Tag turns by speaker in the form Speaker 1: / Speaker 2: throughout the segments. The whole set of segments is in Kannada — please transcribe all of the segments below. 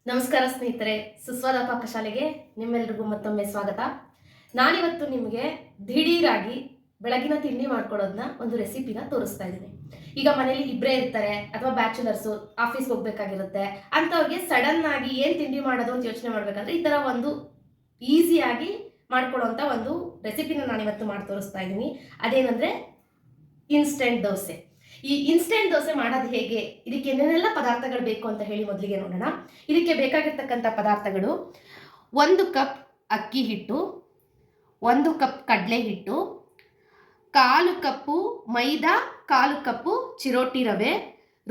Speaker 1: ನಮಸ್ಕಾರ ಸ್ನೇಹಿತರೆ, ಸುಸ್ವಾದ ಪಾಕಶಾಲೆಗೆ ನಿಮ್ಮೆಲ್ಲರಿಗೂ ಮತ್ತೊಮ್ಮೆ ಸ್ವಾಗತ. ನಾನಿವತ್ತು ನಿಮಗೆ ದಿಢೀರಾಗಿ ಬೆಳಗಿನ ತಿಂಡಿ ಮಾಡ್ಕೊಳ್ಳೋದನ್ನ ಒಂದು ರೆಸಿಪಿನ ತೋರಿಸ್ತಾ ಇದ್ದೀನಿ. ಈಗ ಮನೇಲಿ ಇಬ್ಬರೇ ಇರ್ತಾರೆ ಅಥವಾ ಬ್ಯಾಚುಲರ್ಸು ಆಫೀಸ್ಗೆ ಹೋಗ್ಬೇಕಾಗಿರುತ್ತೆ ಅಂಥವ್ರಿಗೆ ಸಡನ್ ಆಗಿ ಏನು ತಿಂಡಿ ಮಾಡೋದು ಅಂತ ಯೋಚನೆ ಮಾಡಬೇಕಾದ್ರೆ ಈ ಥರ ಒಂದು ಈಸಿಯಾಗಿ ಮಾಡ್ಕೊಳ್ಳೋಂಥ ಒಂದು ರೆಸಿಪಿನ ನಾನಿವತ್ತು ಮಾಡಿ ತೋರಿಸ್ತಾ ಇದ್ದೀನಿ. ಅದೇನಂದರೆ ಇನ್ಸ್ಟೆಂಟ್ ದೋಸೆ. ಈ ಇನ್ಸ್ಟೆಂಟ್ ದೋಸೆ ಮಾಡೋದು ಹೇಗೆ, ಇದಕ್ಕೆ ಏನೇನೆಲ್ಲ ಪದಾರ್ಥಗಳು ಬೇಕು ಅಂತ ಹೇಳಿ ಮೊದಲಿಗೆ ನೋಡೋಣ. ಇದಕ್ಕೆ ಬೇಕಾಗಿರ್ತಕ್ಕಂಥ ಪದಾರ್ಥಗಳು: 1 ಕಪ್ ಅಕ್ಕಿ ಹಿಟ್ಟು, 1 ಕಪ್ ಕಡಲೆ ಹಿಟ್ಟು, 1/4 ಕಪ್ಪು ಮೈದಾ, 1/4 ಕಪ್ಪು ಚಿರೋಟಿ ರವೆ,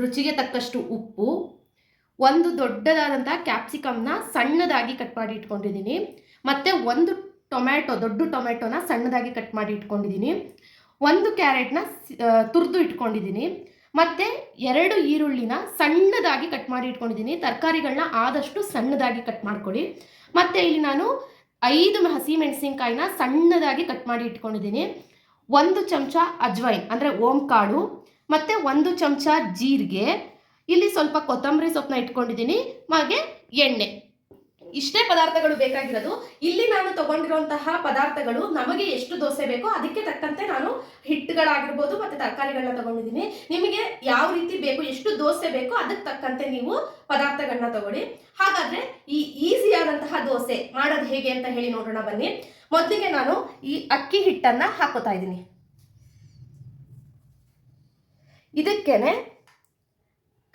Speaker 1: ರುಚಿಗೆ ತಕ್ಕಷ್ಟು ಉಪ್ಪು, 1 ದೊಡ್ಡದಾದಂಥ ಕ್ಯಾಪ್ಸಿಕಮ್ನ ಸಣ್ಣದಾಗಿ ಕಟ್ ಮಾಡಿ ಇಟ್ಕೊಂಡಿದ್ದೀನಿ, ಮತ್ತು 1 ದೊಡ್ಡ ಟೊಮೆಟೊನ ಸಣ್ಣದಾಗಿ ಕಟ್ ಮಾಡಿ ಇಟ್ಕೊಂಡಿದ್ದೀನಿ, 1 ಕ್ಯಾರೆಟ್ನ ತುರಿದು ಇಟ್ಕೊಂಡಿದ್ದೀನಿ, ಮತ್ತು 2 ಈರುಳ್ಳಿನ ಸಣ್ಣದಾಗಿ ಕಟ್ ಮಾಡಿ ಇಟ್ಕೊಂಡಿದ್ದೀನಿ. ತರಕಾರಿಗಳನ್ನ ಆದಷ್ಟು ಸಣ್ಣದಾಗಿ ಕಟ್ ಮಾಡ್ಕೊಳ್ಳಿ. ಮತ್ತು ಇಲ್ಲಿ ನಾನು 5 ಹಸಿಮೆಣಸಿನ್ಕಾಯಿನ ಸಣ್ಣದಾಗಿ ಕಟ್ ಮಾಡಿ ಇಟ್ಕೊಂಡಿದ್ದೀನಿ, 1 ಚಮಚ ಅಜ್ವೈನ್ ಅಂದರೆ ಓಂಕಾಳು, ಮತ್ತು 1 ಚಮಚ ಜೀರಿಗೆ, ಇಲ್ಲಿ ಸ್ವಲ್ಪ ಕೊತ್ತಂಬರಿ ಸೊಪ್ಪನ್ನ ಇಟ್ಕೊಂಡಿದ್ದೀನಿ, ಹಾಗೆ ಎಣ್ಣೆ. ಇಷ್ಟೇ ಪದಾರ್ಥಗಳು ಬೇಕಾಗಿರೋದು. ಇಲ್ಲಿ ನಾನು ತಗೊಂಡಿರುವಂತಹ ಪದಾರ್ಥಗಳು ನಮಗೆ ಎಷ್ಟು ದೋಸೆ ಬೇಕೋ ಅದಕ್ಕೆ ತಕ್ಕಂತೆ ನಾನು ಹಿಟ್ಟುಗಳಾಗಿರ್ಬೋದು ಮತ್ತು ತರಕಾರಿಗಳನ್ನ ತಗೊಂಡಿದ್ದೀನಿ. ನಿಮಗೆ ಯಾವ ರೀತಿ ಬೇಕು, ಎಷ್ಟು ದೋಸೆ ಬೇಕೋ ಅದಕ್ಕೆ ತಕ್ಕಂತೆ ನೀವು ಪದಾರ್ಥಗಳನ್ನ ತಗೊಳ್ಳಿ. ಹಾಗಾದರೆ ಈ ಈಸಿಯಾದಂತಹ ದೋಸೆ ಮಾಡೋದು ಹೇಗೆ ಅಂತ ಹೇಳಿ ನೋಡೋಣ ಬನ್ನಿ. ಮೊದಲಿಗೆ ನಾನು ಈ ಅಕ್ಕಿ ಹಿಟ್ಟನ್ನು ಹಾಕೋತಾ ಇದ್ದೀನಿ. ಇದಕ್ಕೇನೆ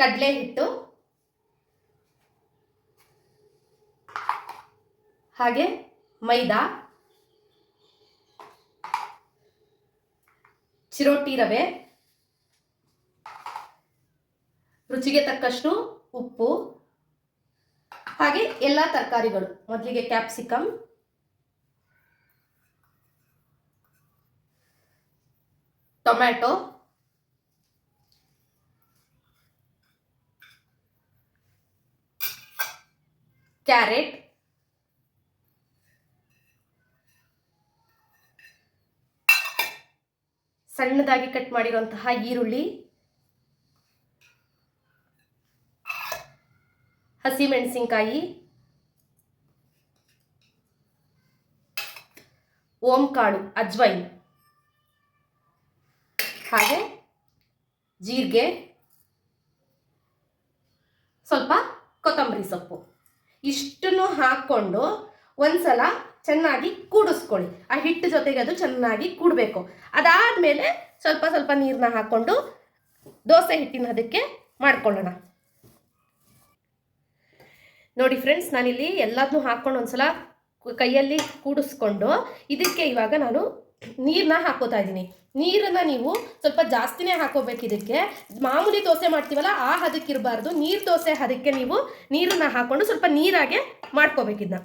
Speaker 1: ಕಡಲೆ ಹಿಟ್ಟು, ಹಾಗೆ ಮೈದಾ, ಚಿರೋಟಿ ರವೆ, ರುಚಿಗೆ ತಕ್ಕಷ್ಟು ಉಪ್ಪು, ಹಾಗೆ ಎಲ್ಲ ತರಕಾರಿಗಳು. ಮೊದಲಿಗೆ ಕ್ಯಾಪ್ಸಿಕಮ್, ಟೊಮ್ಯಾಟೊ, ಕ್ಯಾರೆಟ್, ಸಣ್ಣದಾಗಿ ಕಟ್ ಮಾಡಿರುವಂತಹ ಈರುಳ್ಳಿ, ಹಸಿಮೆಣಸಿನಕಾಯಿ, ಓಂಕಾಳು ಅಜ್ವೈನ್, ಹಾಗೆ ಜೀರಿಗೆ, ಸ್ವಲ್ಪ ಕೊತ್ತಂಬರಿ ಸೊಪ್ಪು. ಇಷ್ಟನ್ನು ಹಾಕ್ಕೊಂಡು ಒಂದ್ಸಲ ಚೆನ್ನಾಗಿ ಕೂಡಿಸ್ಕೊಳ್ಳಿ. ಆ ಹಿಟ್ಟು ಜೊತೆಗೆ ಅದು ಚೆನ್ನಾಗಿ ಕೂಡಬೇಕು. ಅದಾದಮೇಲೆ ಸ್ವಲ್ಪ ಸ್ವಲ್ಪ ನೀರನ್ನ ಹಾಕ್ಕೊಂಡು ದೋಸೆ ಹಿಟ್ಟಿನ ಅದಕ್ಕೆ ಮಾಡ್ಕೊಳ್ಳೋಣ. ನೋಡಿ ಫ್ರೆಂಡ್ಸ್, ನಾನಿಲ್ಲಿ ಎಲ್ಲದನ್ನೂ ಹಾಕ್ಕೊಂಡು ಒಂದ್ಸಲ ಕೈಯಲ್ಲಿ ಕೂಡಿಸ್ಕೊಂಡು ಇದಕ್ಕೆ ಇವಾಗ ನಾನು ನೀರನ್ನ ಹಾಕೋತಾ ಇದ್ದೀನಿ. ನೀರನ್ನು ನೀವು ಸ್ವಲ್ಪ ಜಾಸ್ತಿನೇ ಹಾಕೋಬೇಕು. ಇದಕ್ಕೆ ಮಾಮೂಲಿ ದೋಸೆ ಮಾಡ್ತೀವಲ್ಲ ಆ ಹದಕ್ಕಿರಬಾರ್ದು. ನೀರು ದೋಸೆ ಹದಕ್ಕೆ ನೀವು ನೀರನ್ನು ಹಾಕ್ಕೊಂಡು ಸ್ವಲ್ಪ ನೀರಾಗೆ ಮಾಡ್ಕೋಬೇಕಿದ್ನ.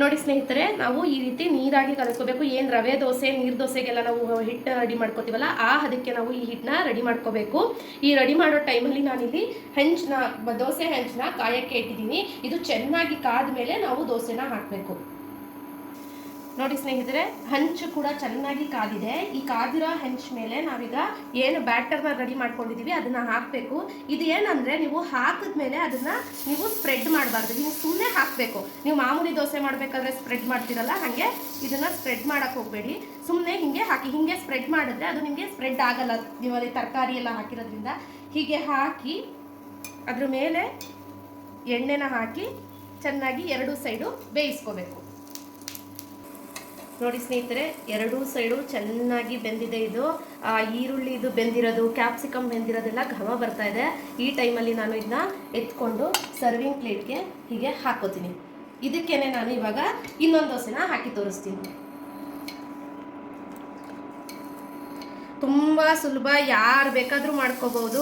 Speaker 1: ನೋಡಿ ಸ್ನೇಹಿತರೆ, ನಾವು ಈ ರೀತಿ ನೀರಾಗಿ ಕಲಿಸ್ಕೋಬೇಕು. ಏನು ರವೆ ದೋಸೆ, ನೀರು ದೋಸೆಗೆಲ್ಲ ನಾವು ಹಿಟ್ಟು ರೆಡಿ ಮಾಡ್ಕೋತೀವಲ್ಲ ಆ ಅದಕ್ಕೆ ನಾವು ಈ ಹಿಟ್ಟನ್ನ ರೆಡಿ ಮಾಡ್ಕೋಬೇಕು. ಈ ರೆಡಿ ಮಾಡೋ ಟೈಮಲ್ಲಿ ನಾನಿಲ್ಲಿ ದೋಸೆ ಹೆಂಚನ್ನ ಕಾಯಕ್ಕೆ ಇಟ್ಟಿದ್ದೀನಿ. ಇದು ಚೆನ್ನಾಗಿ ಕಾದ ಮೇಲೆ ನಾವು ದೋಸೆನ ಹಾಕಬೇಕು. ನೋಡಿ ಸ್ನೇಹಿತರೆ, ಹಂಚು ಕೂಡ ಚೆನ್ನಾಗಿ ಕಾದಿದೆ. ಈ ಕಾದಿರೋ ಹೆಂಚು ಮೇಲೆ ನಾವೀಗ ಏನು ಬ್ಯಾಟರ್ನ ರೆಡಿ ಮಾಡ್ಕೊಂಡಿದ್ದೀವಿ ಅದನ್ನು ಹಾಕಬೇಕು. ಇದು ಏನಂದರೆ, ನೀವು ಹಾಕಿದ್ಮೇಲೆ ಅದನ್ನು ನೀವು ಸ್ಪ್ರೆಡ್ ಮಾಡಬಾರ್ದು. ನೀವು ಸುಮ್ಮನೆ ಹಾಕಬೇಕು. ನೀವು ಮಾಮೂಲಿ ದೋಸೆ ಮಾಡಬೇಕಾದ್ರೆ ಸ್ಪ್ರೆಡ್ ಮಾಡ್ತೀರಲ್ಲ, ಹಾಗೆ ಇದನ್ನು ಸ್ಪ್ರೆಡ್ ಮಾಡೋಕ್ಕೆ ಹೋಗಬೇಡಿ. ಸುಮ್ಮನೆ ಹೀಗೆ ಹಾಕಿ. ಹೀಗೆ ಸ್ಪ್ರೆಡ್ ಮಾಡಿದ್ರೆ ಅದು ನಿಮಗೆ ಸ್ಪ್ರೆಡ್ ಆಗಲ್ಲ. ನೀವು ಅಲ್ಲಿ ತರಕಾರಿ ಎಲ್ಲ ಹಾಕಿರೋದ್ರಿಂದ ಹೀಗೆ ಹಾಕಿ ಅದ್ರ ಮೇಲೆ ಎಣ್ಣೆನ ಹಾಕಿ ಚೆನ್ನಾಗಿ 2 ಸೈಡು ಬೇಯಿಸ್ಕೋಬೇಕು. ನೋಡಿ ಸ್ನೇಹಿತರೆ, 2 ಸೈಡು ಚೆನ್ನಾಗಿ ಬೆಂದಿದೆ. ಇದು ಈರುಳ್ಳಿ ಇದು ಬೆಂದಿರೋದು, ಕ್ಯಾಪ್ಸಿಕಮ್ ಬೆಂದಿರೋದೆಲ್ಲ ಘಮ ಬರ್ತಾ ಇದೆ. ಈ ಟೈಮಲ್ಲಿ ನಾನು ಇದನ್ನ ಎತ್ಕೊಂಡು ಸರ್ವಿಂಗ್ ಪ್ಲೇಟ್ಗೆ ಹೀಗೆ ಹಾಕೋತೀನಿ. ಇದಕ್ಕೇನೆ ನಾನು ಇವಾಗ ಇನ್ನೊಂದು ದೋಸೆನ ಹಾಕಿ ತೋರಿಸ್ತೀನಿ. ತುಂಬ ಸುಲಭ, ಯಾರು ಬೇಕಾದರೂ ಮಾಡ್ಕೋಬಹುದು.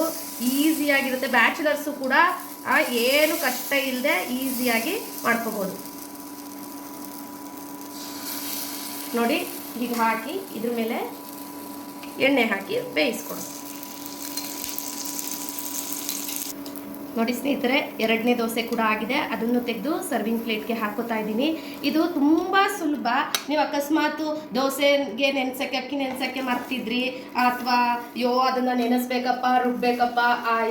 Speaker 1: ಈಸಿಯಾಗಿರುತ್ತೆ. ಬ್ಯಾಚುಲರ್ಸು ಕೂಡ ಏನು ಕಷ್ಟ ಇಲ್ಲದೆ ಈಸಿಯಾಗಿ ಮಾಡ್ಕೋಬಹುದು. ನೋಡಿ, ಹೀಗೆ ಹಾಕಿ ಇದ್ರ ಮೇಲೆ ಎಣ್ಣೆ ಹಾಕಿ ಬೇಯಿಸ್ಕೊಡು. ನೋಡಿ ಸ್ನೇಹಿತರೆ, 2ನೇ ದೋಸೆ ಕೂಡ ಆಗಿದೆ. ಅದನ್ನು ತೆಗೆದು ಸರ್ವಿಂಗ್ ಪ್ಲೇಟ್ಗೆ ಹಾಕೋತಾ ಇದ್ದೀನಿ. ಇದು ತುಂಬ ಸುಲಭ. ನೀವು ಅಕಸ್ಮಾತು ದೋಸೆಗೆ ಅಕ್ಕಿ ನೆನೆಸೋಕ್ಕೆ ಮರ್ತಿದ್ರಿ, ಅಥವಾ ಅದನ್ನು ನೆನೆಸ್ಬೇಕಪ್ಪ, ರುಬ್ಬೇಕಪ್ಪ,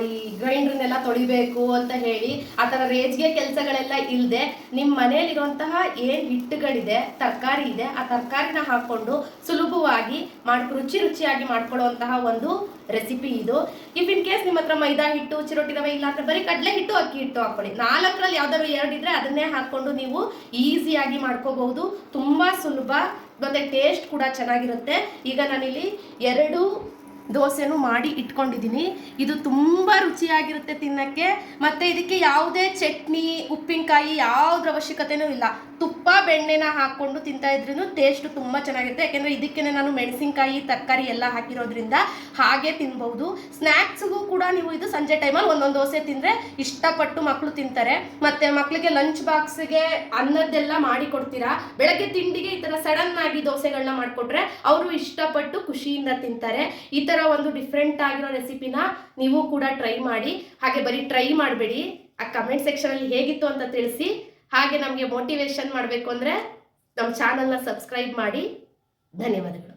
Speaker 1: ಈ ಗ್ರೈಂಡ್ರನ್ನೆಲ್ಲ ತೊಳಿಬೇಕು ಅಂತ ಹೇಳಿ ಆ ಥರ ರೇಜ್ಗೆ ಕೆಲಸಗಳೆಲ್ಲ ಇಲ್ಲದೆ ನಿಮ್ಮ ಮನೆಯಲ್ಲಿರುವಂತಹ ಏನು ಹಿಟ್ಟುಗಳಿದೆ, ತರಕಾರಿ ಇದೆ, ಆ ತರಕಾರಿನ ಹಾಕ್ಕೊಂಡು ಸುಲಭವಾಗಿ ರುಚಿಯಾಗಿ ಮಾಡ್ಕೊಳ್ಳುವಂತಹ ಒಂದು ರೆಸಿಪಿ ಇದು. ಇಫ್ ಇನ್ ಕೇಸ್ ನಿಮ್ಮ ಹತ್ರ ಮೈದಾ ಹಿಟ್ಟು, ಚಿರೋಟಿ ರವೆ ಇಲ್ಲ ಅಂದ್ರೆ ಬರೀ ಕಡಲೆ ಹಿಟ್ಟು, ಅಕ್ಕಿ ಹಿಟ್ಟು ಹಾಕೊಳ್ಳಿ. 4ರಲ್ಲಿ ಯಾವ್ದಾದ್ರು 2 ಇದ್ರೆ ಅದನ್ನೇ ಹಾಕೊಂಡು ನೀವು ಈಸಿಯಾಗಿ ಮಾಡ್ಕೋಬಹುದು. ತುಂಬಾ ಸುಲಭ, ಮತ್ತೆ ಟೇಸ್ಟ್ ಕೂಡ ಚೆನ್ನಾಗಿರುತ್ತೆ. ಈಗ ನಾನಿಲ್ಲಿ 2 ದೋಸೆನೂ ಮಾಡಿ ಇಟ್ಕೊಂಡಿದ್ದೀನಿ. ಇದು ತುಂಬ ರುಚಿಯಾಗಿರುತ್ತೆ ತಿನ್ನಕ್ಕೆ. ಮತ್ತು ಇದಕ್ಕೆ ಯಾವುದೇ ಚಟ್ನಿ, ಉಪ್ಪಿನಕಾಯಿ ಯಾವುದ್ರ ಅವಶ್ಯಕತೆನೂ ಇಲ್ಲ. ತುಪ್ಪ ಬೆಣ್ಣೆನ ಹಾಕ್ಕೊಂಡು ತಿಂತಾ ಇದ್ರೂ ಟೇಸ್ಟ್ ತುಂಬ ಚೆನ್ನಾಗಿರುತ್ತೆ. ಯಾಕೆಂದರೆ ಇದಕ್ಕೆ ನಾನು ಮೆಣಸಿನ್ಕಾಯಿ, ತರಕಾರಿ ಎಲ್ಲ ಹಾಕಿರೋದ್ರಿಂದ ಹಾಗೆ ತಿನ್ಬಹುದು. ಸ್ನ್ಯಾಕ್ಸ್ಗೂ ಕೂಡ ನೀವು ಇದು ಸಂಜೆ ಟೈಮಲ್ಲಿ ಒಂದೊಂದು ದೋಸೆ ತಿಂದರೆ ಇಷ್ಟಪಟ್ಟು ಮಕ್ಕಳು ತಿಂತಾರೆ. ಮತ್ತು ಮಕ್ಕಳಿಗೆ ಲಂಚ್ ಬಾಕ್ಸ್ಗೆ ಅನ್ನದ್ದೆಲ್ಲ ಮಾಡಿ ಕೊಡ್ತೀರಾ, ಬೆಳಗ್ಗೆ ತಿಂಡಿಗೆ ಈ ಥರ ಸಡನ್ ಆಗಿ ದೋಸೆಗಳನ್ನ ಮಾಡಿಕೊಟ್ರೆ ಅವರು ಇಷ್ಟಪಟ್ಟು ಖುಷಿಯಿಂದ ತಿಂತಾರೆ. ಈ ಥರ ಒಂದು ಡಿಫ್ರೆಂಟ್ ಆಗಿರೋ ರೆಸಿಪಿನ ನೀವು ಕೂಡ ಟ್ರೈ ಮಾಡಿ. ಹಾಗೆ ಬರೀ ಟ್ರೈ ಮಾಡಬೇಡಿ, ಆ ಕಮೆಂಟ್ ಸೆಕ್ಷನಲ್ಲಿ ಹೇಗಿತ್ತು ಅಂತ ತಿಳಿಸಿ. ಹಾಗೆ ನಮಗೆ ಮೋಟಿವೇಶನ್ ಮಾಡಬೇಕು ಅಂದರೆ ನಮ್ಮ ಚಾನಲ್ನ ಸಬ್ಸ್ಕ್ರೈಬ್ ಮಾಡಿ. ಧನ್ಯವಾದಗಳು.